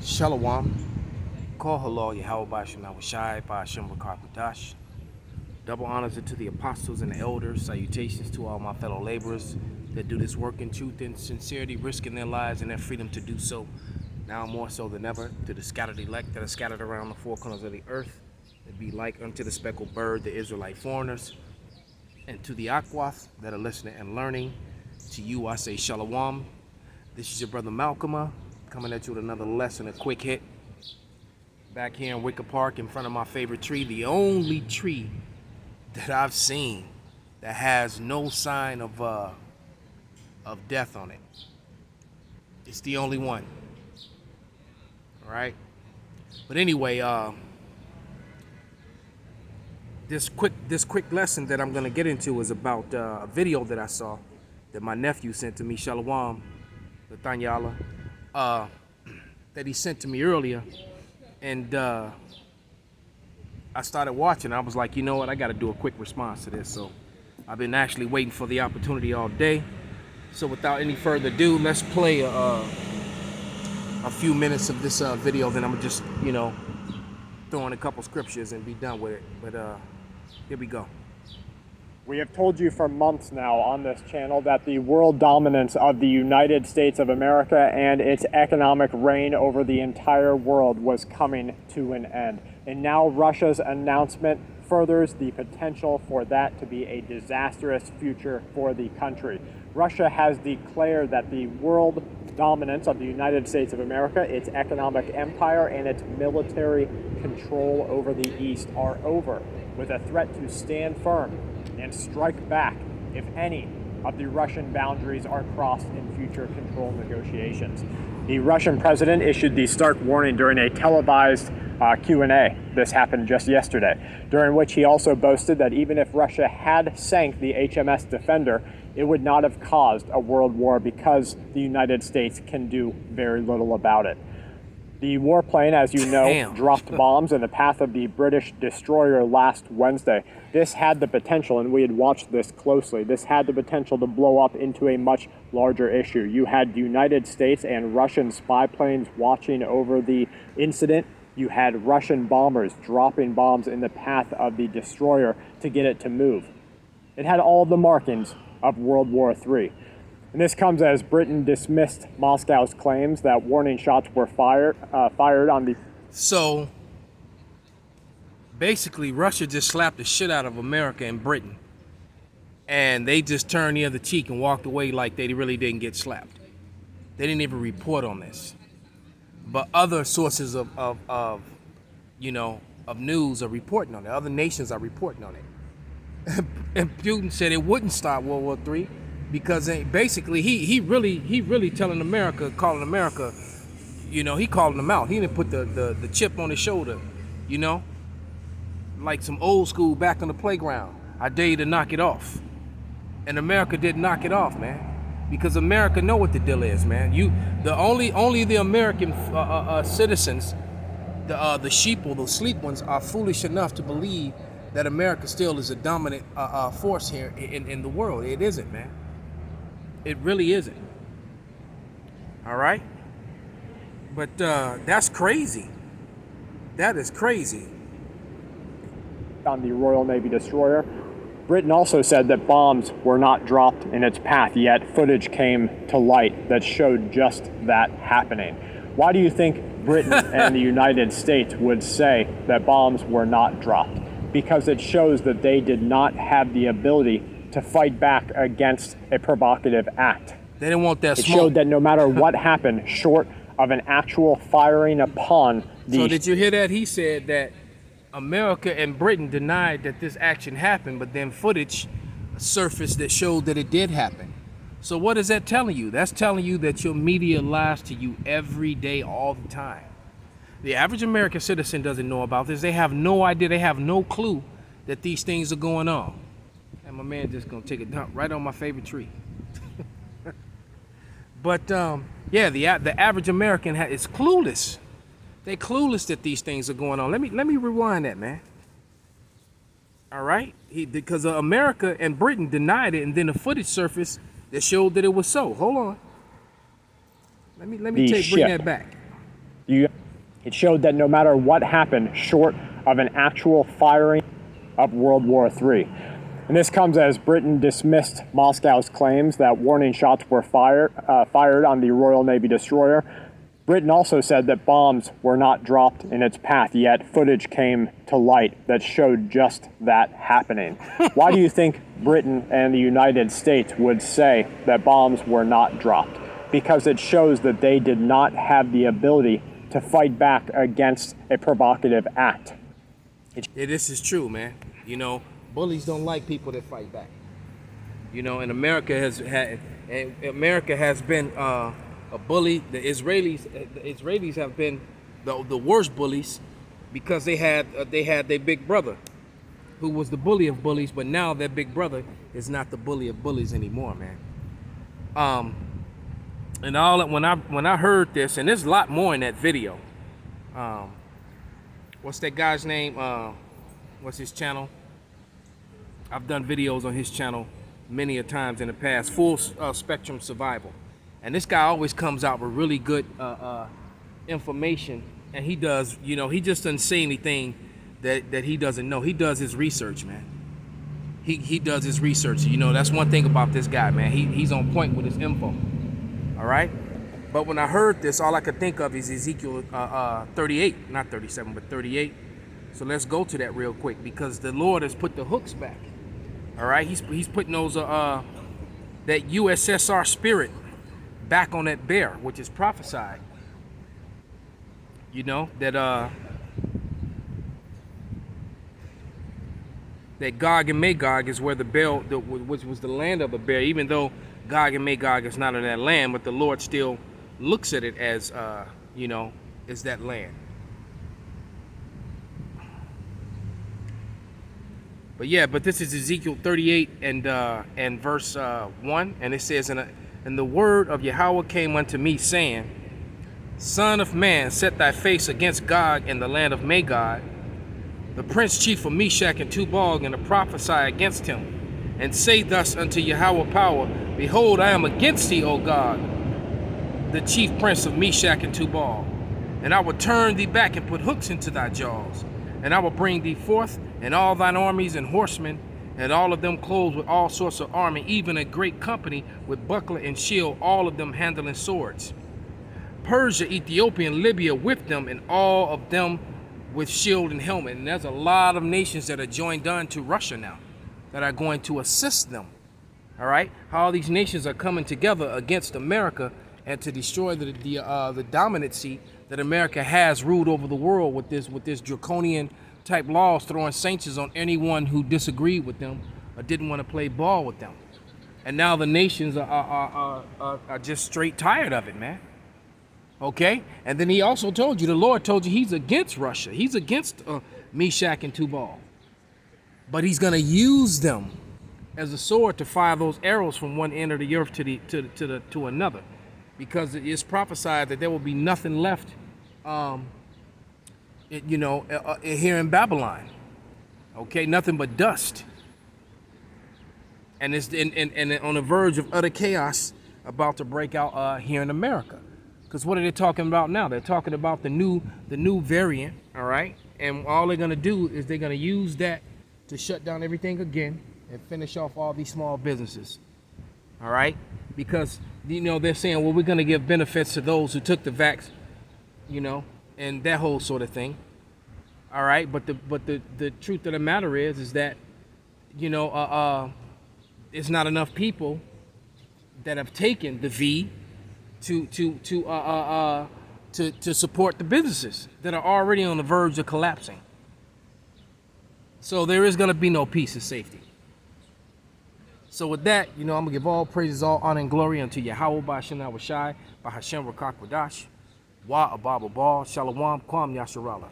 Shalom. Call halal Yahweh Bashim Awashai Bashim Rakakadash. Double honors to the apostles and the elders. Salutations to all my fellow laborers that do this work in truth and sincerity, risking their lives and their freedom to do so. Now more so than ever, to the scattered elect that are scattered around the four corners of the earth, that be like unto the speckled bird, the Israelite foreigners, and to the Akwath that are listening and learning. To you I say Shalom. This is your brother Malcolm, coming at you with another lesson, a quick hit. Back here in Wicker Park in front of my favorite tree, the only tree that I've seen that has no sign of death on it. It's the only one. All right. But anyway, this quick lesson that I'm gonna get into is about a video that I saw that my nephew sent to me, Shalom, Latanyala, that he sent to me earlier. And I started watching. I was like, you know what? I got to do a quick response to this. So I've been actually waiting for the opportunity all day. So without any further ado, let's play a few minutes of this video. Then I'm gonna just, throw in a couple scriptures and be done with it. But here we go. We have told you for months now on this channel that the world dominance of the United States of America and its economic reign over the entire world was coming to an end. And now Russia's announcement furthers the potential for that to be a disastrous future for the country. Russia has declared that the world dominance of the United States of America, its economic empire, and its military control over the East are over, with a threat to stand firm and strike back if any of the Russian boundaries are crossed in future control negotiations. The Russian president issued the stark warning during a televised Q&A. This happened just yesterday, during which he also boasted that even if Russia had sank the HMS Defender, it would not have caused a world war because the United States can do very little about it. The warplane, as you know, dropped bombs in the path of the British destroyer last Wednesday. This had the potential, and we had watched this closely, this had the potential to blow up into a much larger issue. You had the United States and Russian spy planes watching over the incident. You had Russian bombers dropping bombs in the path of the destroyer to get it to move. It had all the markings of World War III. And this comes as Britain dismissed Moscow's claims that warning shots were fired on the... So, basically, Russia just slapped the shit out of America and Britain. And they just turned the other cheek and walked away like they really didn't get slapped. They didn't even report on this. But other sources of news are reporting on it. Other nations are reporting on it. And Putin said it wouldn't stop World War III. Because basically he really telling America, calling America, he calling them out. He didn't put the chip on his shoulder, like some old school back on the playground. I dare you to knock it off. And America did knock it off, man. Because America know what the deal is, man. Only the American citizens, the sheeple, the sleep ones, are foolish enough to believe that America still is a dominant force here in the world. It isn't, man. It really isn't. All right? But that's crazy. That is crazy. On the Royal Navy destroyer. Britain also said that bombs were not dropped in its path, yet footage came to light that showed just that happening. Why do you think Britain and the United States would say that bombs were not dropped? Because it shows that they did not have the ability to fight back against a provocative act. They didn't want that smoke. It showed that no matter what happened, short of an actual firing upon the... So did you hear that? He said that America and Britain denied that this action happened, but then footage surfaced that showed that it did happen. So what is that telling you? That's telling you that your media lies to you every day, all the time. The average American citizen doesn't know about this. They have no idea. They have no clue that these things are going on. And my man just gonna take a dump right on my favorite tree. But yeah, the average American is clueless. They clueless that these things are going on. Let me rewind that, man. All right, because America and Britain denied it, and then the footage surfaced that showed that it was so. Hold on. Let me bring that back. It showed that no matter what happened, short of an actual firing of World War III. And this comes as Britain dismissed Moscow's claims that warning shots were fired on the Royal Navy destroyer. Britain also said that bombs were not dropped in its path, yet footage came to light that showed just that happening. Why do you think Britain and the United States would say that bombs were not dropped? Because it shows that they did not have the ability to fight back against a provocative act. Yeah, this is true, man. You know, bullies don't like people that fight back. You know, and America has been a bully. The Israelis have been the worst bullies because they had their big brother, who was the bully of bullies, but now their big brother is not the bully of bullies anymore, man. And all when I heard this, and there's a lot more in that video. What's that guy's name? What's his channel? I've done videos on his channel many a times in the past. Full Spectrum Survival, and this guy always comes out with really good information. And he does, you know, he just doesn't say anything that he doesn't know. He does his research, man. He does his research. You know, that's one thing about this guy, man. He's on point with his info. All right. But when I heard this, all I could think of is Ezekiel 38, not 37, but 38. So let's go to that real quick, because the Lord has put the hooks back. All right. He's putting those that USSR spirit back on that bear, which is prophesied. You know, that Gog and Magog is where the bear, which was the land of the bear, even though Gog and Magog is not in that land, but the Lord still looks at it as, you know, is that land. But yeah, but this is Ezekiel 38 and verse 1, and it says, and the word of Yahweh came unto me, saying, Son of man, set thy face against Gog in the land of Magog, the prince chief of Meshach and Tubal, and to prophesy against him, and say thus unto Yahweh power, Behold, I am against thee, O Gog, the chief prince of Meshach and Tubal, and I will turn thee back and put hooks into thy jaws, and I will bring thee forth, and all thine armies and horsemen, and all of them clothed with all sorts of army, even a great company with buckler and shield, all of them handling swords. Persia, Ethiopia, and Libya with them, and all of them with shield and helmet. And there's a lot of nations that are joined on to Russia now that are going to assist them. All right, how all these nations are coming together against America and to destroy the dominancy that America has ruled over the world with this draconian type laws, throwing sanctions on anyone who disagreed with them or didn't want to play ball with them. And now the nations are just straight tired of it, man. Okay, and then he also told you, the Lord told you, he's against Russia. He's against Meshach and Tubal, but he's going to use them as a sword to fire those arrows from one end of the earth to another, because it is prophesied that there will be nothing left, here in Babylon. Okay, nothing but dust, and it's and on the verge of utter chaos about to break out here in America. Because what are they talking about now? They're talking about the new variant, all right? And all they're going to do is they're going to use that to shut down everything again and finish off all these small businesses, all right? Because, you know, they're saying, well, we're going to give benefits to those who took the vax, you know, and that whole sort of thing, all right? But the truth of the matter is that, you know, it's not enough people that have taken the V to support the businesses that are already on the verge of collapsing. So there is going to be no peace and safety. So with that, you know, I'm going to give all praises, all honor and glory unto Yahweh Ba'ashem Awashai, Bahashem Rakak Wadash, Wa Ababa Ba, Shalom, Kwam Yasharala.